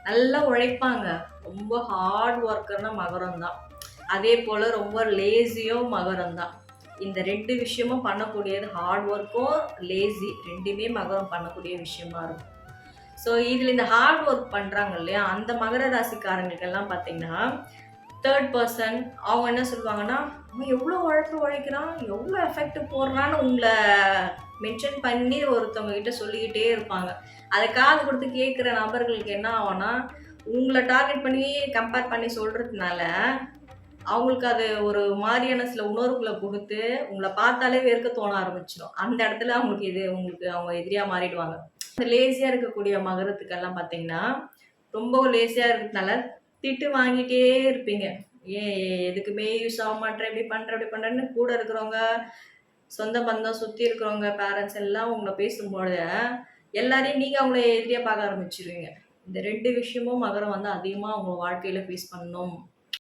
நல்லா உழைப்பாங்க. ரொம்ப ஹார்ட் ஒர்க்கர்னா மகரம் தான். அதே போல ரொம்ப லேசியும் மகரம் தான். இந்த 2 விஷயமும் பண்ணக்கூடியது ஹார்ட் ஒர்க்கும், லேசி 2மே மகரம் பண்ணக்கூடிய விஷயமா இருக்கும். ஸோ இதில இந்த ஹார்ட் ஒர்க் பண்றாங்க இல்லையா? அந்த மகர ராசிக்காரங்களுக்கெல்லாம் பார்த்தீங்கன்னா, 3 பெர்சன் அவங்க என்ன சொல்லுவாங்கன்னா, "அவன் எவ்ளோ உழைக்கிறான், எவ்ளோ எஃபெக்ட் போடுறான்னு" உங்கள மென்ஷன் பண்ணி ஒருத்தவங்க கிட்ட சொல்லிக்கிட்டே இருப்பாங்க. அத காது குடுத்து கேட்கிற நபர்களுக்கு என்ன ஆகும்னா, உங்கள டார்கெட் பண்ணி கம்பேர் பண்ணி சொல்றதுனால, அவங்களுக்கு அது ஒரு மாரியான சில உணர்வுகள குடுத்து, உங்கள பார்த்தாலே வெறுக்க தோண ஆரம்பிச்சுரும். அந்த இடத்துல அவங்களுக்கு உங்களுக்கு அவங்க எதிரியா மாறிடுவாங்க. இந்த லேசியா இருக்கக்கூடிய மகரத்துக்கெல்லாம் பார்த்தீங்கன்னா, ரொம்ப லேசியா இருக்கிறதுனால திட்டு வாங்கிட்டே இருப்பீங்க. ஏன் எதுக்குமே யூஸ் ஆக மாட்ற, இப்படி பண்ற, அப்படி பண்றன்னு கூட இருக்கிறவங்க, சொந்த பந்தம், சுத்தி இருக்கிறவங்க, பேரண்ட்ஸ் எல்லாம் உங்கள பேசும்பொழுது, எல்லாரையும் நீங்க அவங்கள எதிரியா பார்க்க ஆரம்பிச்சுருவீங்க. இந்த 2 விஷயமும் மகரம் வந்து அதிகமா உங்க வாழ்க்கையில ஃபேஸ் பண்ணணும்.